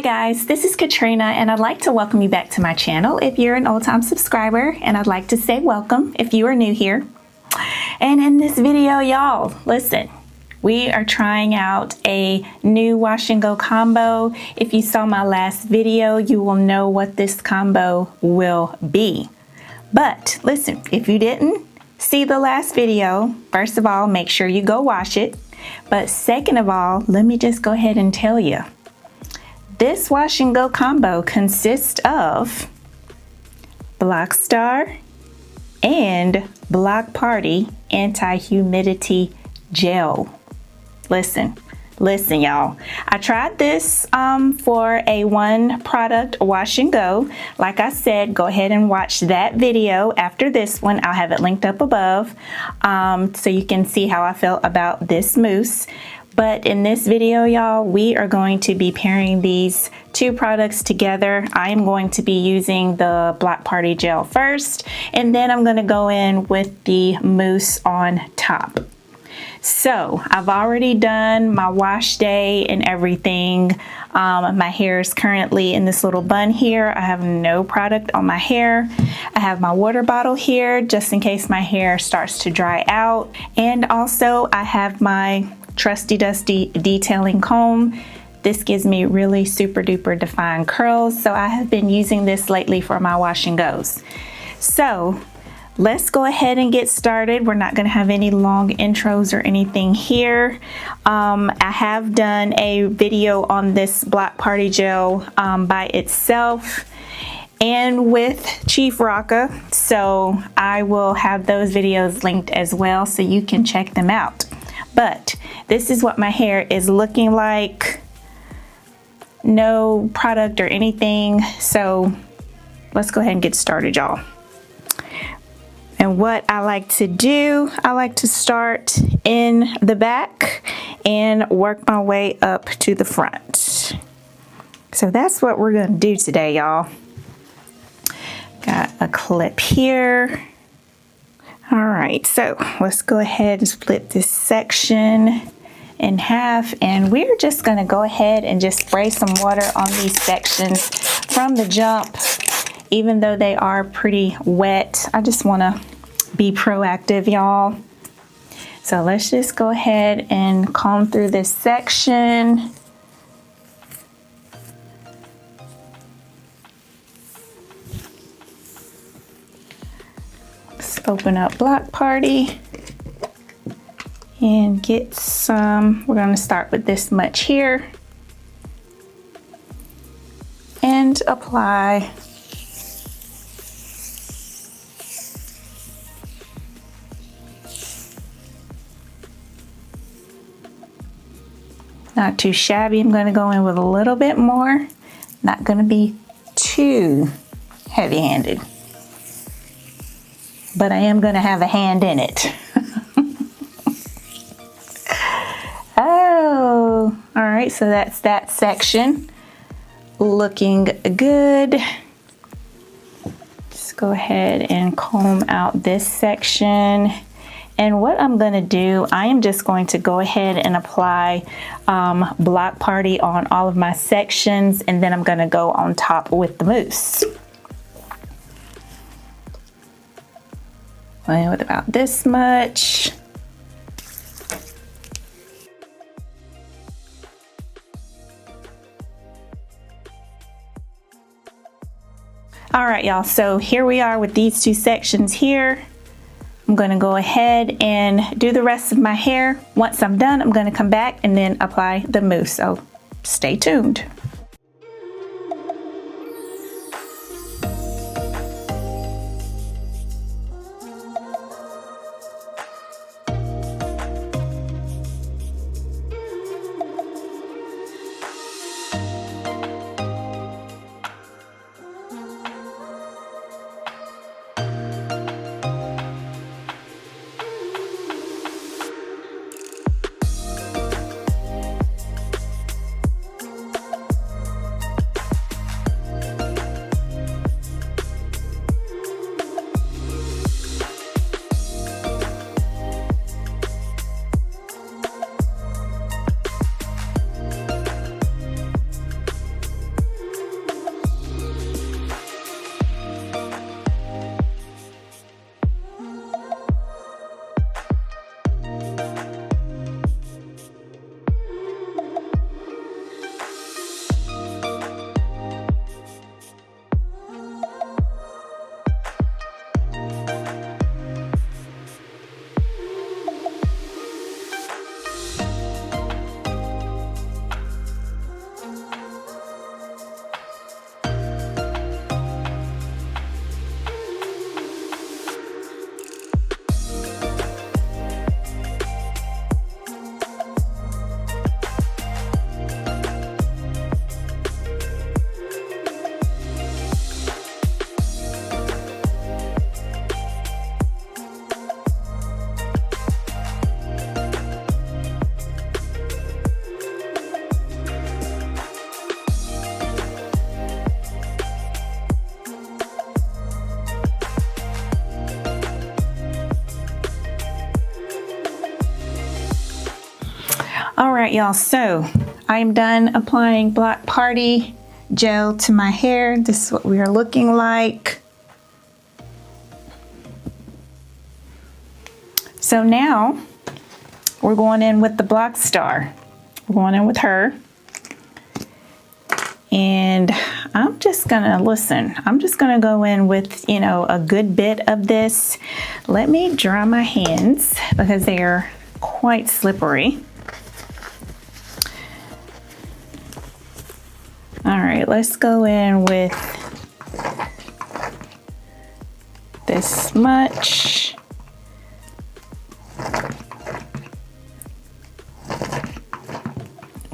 guys, this is Katrina and I'd like to welcome you back to my channel if you're an old-time subscriber, and I'd like to say welcome if you are new here. And in this video, y'all, listen, we are trying out a new wash and go combo. If you saw my last video, you will know what this combo will be. But listen, if you didn't see the last video, first of all, make sure you go watch it. But second of all, let me just go ahead and tell you. This wash and go combo consists of Block Star and Block Party Anti-Humidity Gel. Listen y'all, I tried this for a one product wash and go. Like I said, go ahead and watch that video after this one. I'll have it linked up above so you can see how I felt about this mousse. But in this video, y'all, we are going to be pairing these two products together. I am going to be using the Block Party Gel first, and then I'm going to go in with the mousse on top. So I've already done my wash day and everything. My hair is currently in this little bun here. I have no product on my hair. I have my water bottle here just in case my hair starts to dry out. And also I have my trusty dusty detailing comb. This gives me really super duper defined curls. So I have been using this lately for my wash and goes. So let's go ahead and get started. We're not going to have any long intros or anything here. I have done a video on this Block Party Gel by itself and with Chief Rocka. So I will have those videos linked as well so you can check them out. But this is what my hair is looking like. No product or anything. So let's go ahead and get started, y'all. And what I like to do, I like to start in the back and work my way up to the front. So that's what we're going to do today, y'all. Got a clip here. All right, so let's go ahead and split this section in half, and we're just going to go ahead and just spray some water on these sections from the jump. Even though they are pretty wet, I just want to be proactive, y'all. So let's just go ahead and comb through this section. Let's open up Block Party and get some. We're going to start with this much here and apply. Not too shabby. I'm going to go in with a little bit more. Not going to be too heavy-handed. But I am going to have a hand in it. Oh, all right. So that's that section. Looking good. Just go ahead and comb out this section. And what I'm going to do, I am just going to go ahead and apply Block Party on all of my sections, and then I'm going to go on top with the mousse. And with about this much. All right, y'all, so here we are with these two sections here. I'm going to go ahead and do the rest of my hair. Once I'm done, I'm going to come back and then apply the mousse. So stay tuned. All right, y'all, so I'm done applying Block Party gel to my hair. This is what we are looking like. So now we're going in with the Block Star. We're going in with her. And I'm just gonna go in with, you know, a good bit of this. Let me dry my hands because they are quite slippery. All right, let's go in with this much.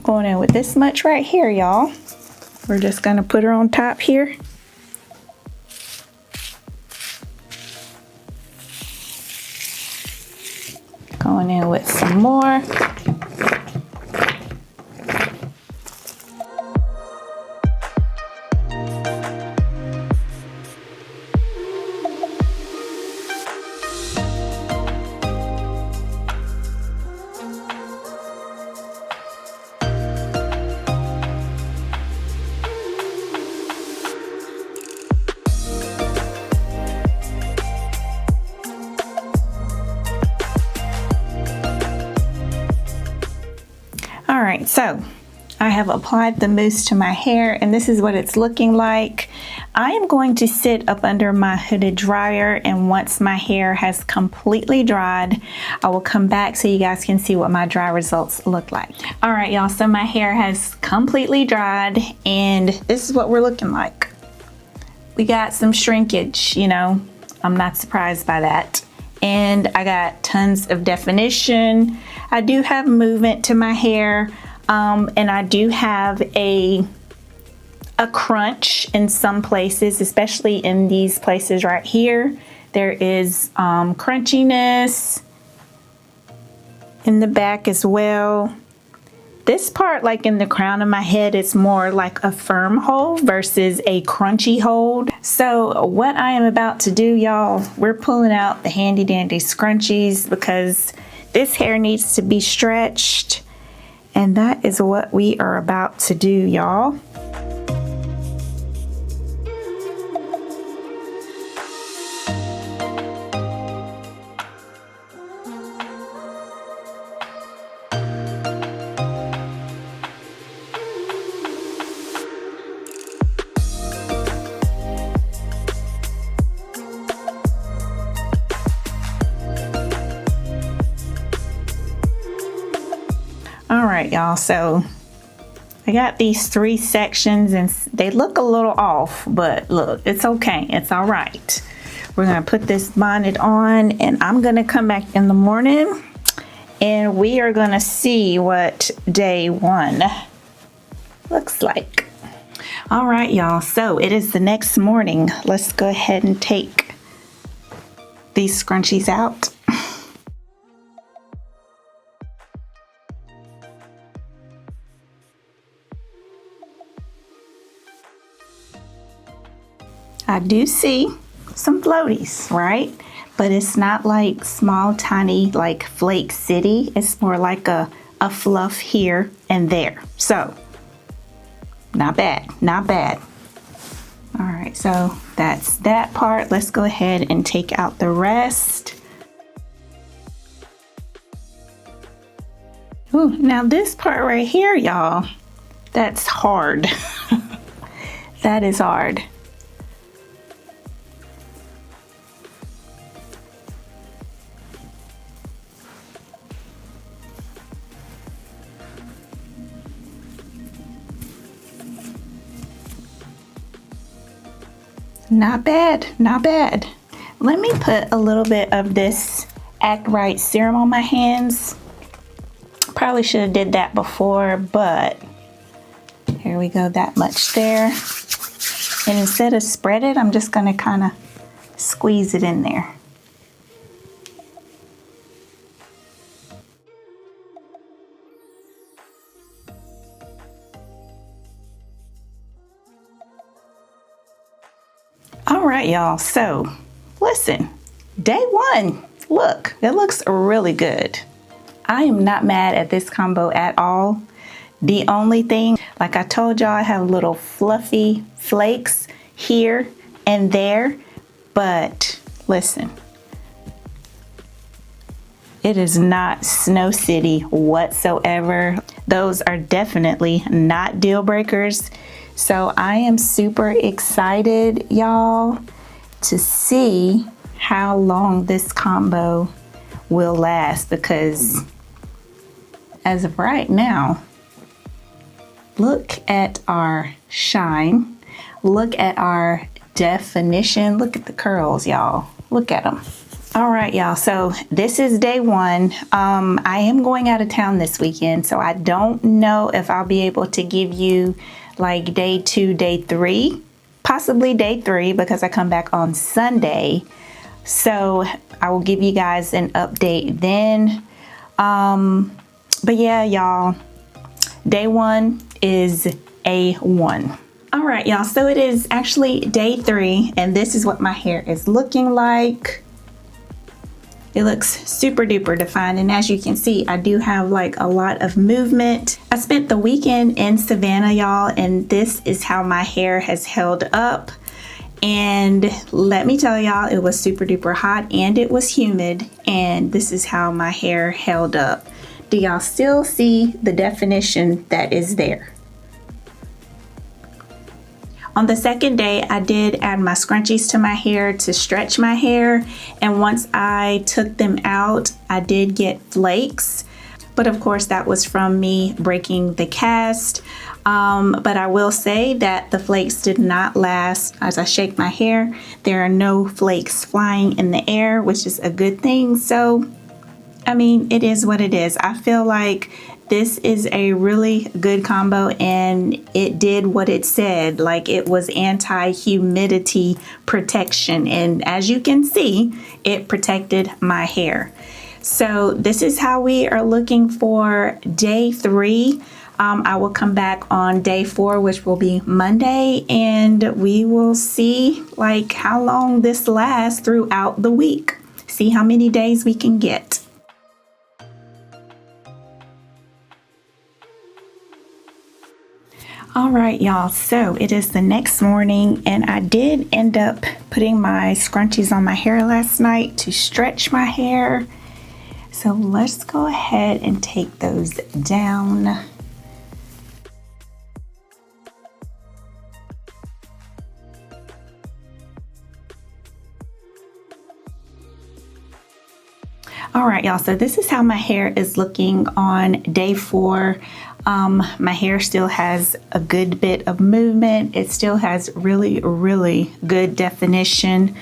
Going in with this much right here, y'all. We're just gonna put her on top here. Going in with some more. All right, so I have applied the mousse to my hair and this is what it's looking like. I am going to sit up under my hooded dryer, and once my hair has completely dried, I will come back so you guys can see what my dry results look like. All right, y'all, so my hair has completely dried and this is what we're looking like. We got some shrinkage, you know, I'm not surprised by that. And I got tons of definition. I do have movement to my hair, and I do have a crunch in some places, especially in these places right here. There is crunchiness in the back as well. This part, like in the crown of my head, it's more like a firm hold versus a crunchy hold. So what I am about to do, y'all, we're pulling out the handy dandy scrunchies because this hair needs to be stretched. And that is what we are about to do, y'all. All right, y'all, so I got these 3 sections and they look a little off, but look, it's okay, it's all right. We're gonna put this bonnet on and I'm gonna come back in the morning and we are gonna see what day 1 looks like. All right, y'all, so it is the next morning. Let's go ahead and take these scrunchies out. I do see some floaties, right? But it's not like small, tiny, like Flake City. It's more like a fluff here and there. So, not bad, not bad. All right, so that's that part. Let's go ahead and take out the rest. Ooh, now this part right here, y'all, that's hard. That is hard. Not bad, not bad. Let me put a little bit of this Act Right serum on my hands. Probably should have did that before, but here we go, that much there. And instead of spread it, I'm just gonna kind of squeeze it in there. All right, y'all, so listen, day 1, look, it looks really good. I am not mad at this combo at all. The only thing, like I told y'all, I have little fluffy flakes here and there, but listen, it is not Snow City whatsoever. Those are definitely not deal breakers. So I am super excited, y'all, to see how long this combo will last, because as of right now, look at our shine, look at our definition, look at the curls, y'all, look at them. All right, y'all, so this is day one. I am going out of town this weekend, so I don't know if I'll be able to give you like day 2, day 3, possibly day 3, because I come back on Sunday. So I will give you guys an update then. But yeah, y'all, day 1 is A1. All right, y'all, so it is actually day 3, and this is what my hair is looking like. It looks super duper defined, and as you can see, I do have like a lot of movement. I spent the weekend in Savannah, y'all, and this is how my hair has held up. And let me tell y'all, it was super duper hot and it was humid, and this is how my hair held up. Do y'all still see the definition that is there? On the second day, I did add my scrunchies to my hair to stretch my hair, and once I took them out, I did get flakes, but of course that was from me breaking the cast. But I will say that the flakes did not last. As I shake my hair, there are no flakes flying in the air, which is a good thing. So I mean, it is what it is. I feel like this is a really good combo, and it did what it said. Like, it was anti-humidity protection, and as you can see, it protected my hair. So this is how we are looking for day 3. I will come back on day 4, which will be Monday, and we will see like how long this lasts throughout the week. See how many days we can get. All right, y'all, so it is the next morning, and I did end up putting my scrunchies on my hair last night to stretch my hair. So let's go ahead and take those down. All right, y'all, so this is how my hair is looking on day 4. My hair still has a good bit of movement. It still has really, really good definition.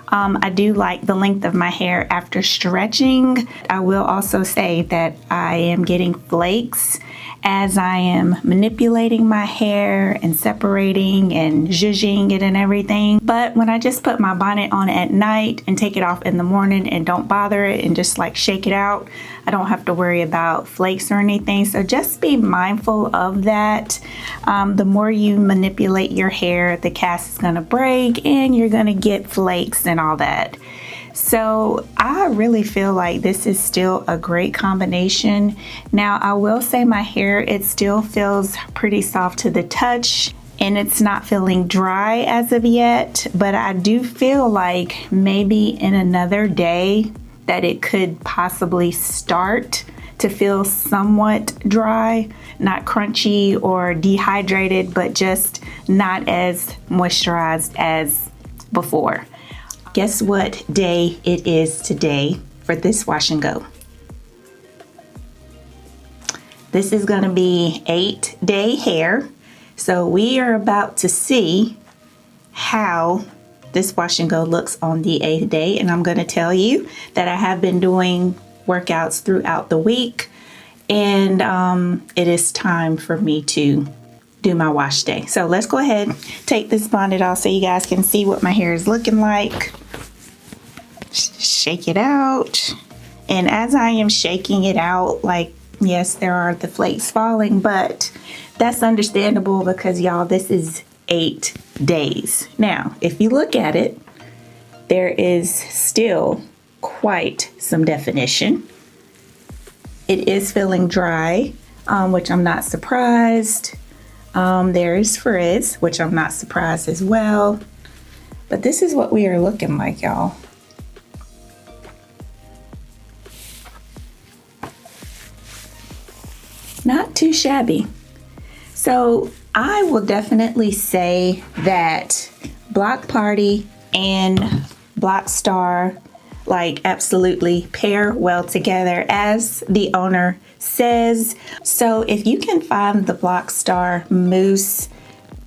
I do like the length of my hair after stretching. I will also say that I am getting flakes as I am manipulating my hair and separating and zhuzhing it and everything. But when I just put my bonnet on at night and take it off in the morning and don't bother it and just like shake it out, I don't have to worry about flakes or anything. So just be mindful of that. The more you manipulate your hair, the cast is gonna break and you're gonna get flakes and all that. So I really feel like this is still a great combination. Now, I will say my hair, it still feels pretty soft to the touch, and it's not feeling dry as of yet, but I do feel like maybe in another day that it could possibly start to feel somewhat dry, not crunchy or dehydrated, but just not as moisturized as before. Guess what day it is today for this wash and go? This is gonna be 8-day hair. So we are about to see how this wash and go looks on the 8th day. And I'm gonna tell you that I have been doing workouts throughout the week, and it is time for me to do my wash day. So let's go ahead, take this bonnet off so you guys can see what my hair is looking like. Shake it out. And as I am shaking it out, like, yes, there are the flakes falling, but that's understandable because, y'all, this is 8 days. Now, if you look at it, there is still quite some definition. It is feeling dry, which I'm not surprised. There is frizz, which I'm not surprised as well. But this is what we are looking like, y'all. Not too shabby. So I will definitely say that Block Party and Block Star like absolutely pair well together, as the owner says. So if you can find the Block Star Mousse,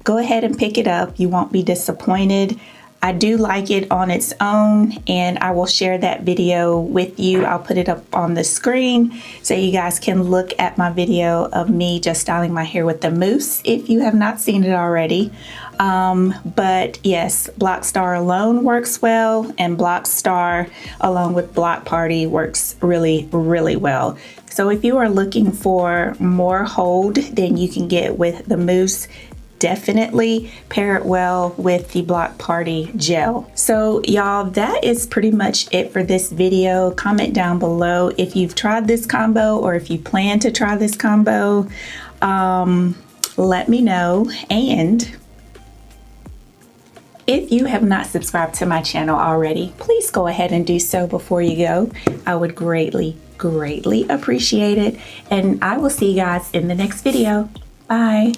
go ahead and pick it up. You won't be disappointed. I do like it on its own, and I will share that video with you. I'll put it up on the screen so you guys can look at my video of me just styling my hair with the mousse if you have not seen it already. But yes, Block Star alone works well, and Block Star along with Block Party works really, really well. So if you are looking for more hold than you can get with the mousse, definitely pair it well with the Block Party gel. So y'all, that is pretty much it for this video. Comment down below if you've tried this combo or if you plan to try this combo. Let me know. And if you have not subscribed to my channel already, please go ahead and do so before you go. I would greatly appreciate it. And I will see you guys in the next video. Bye.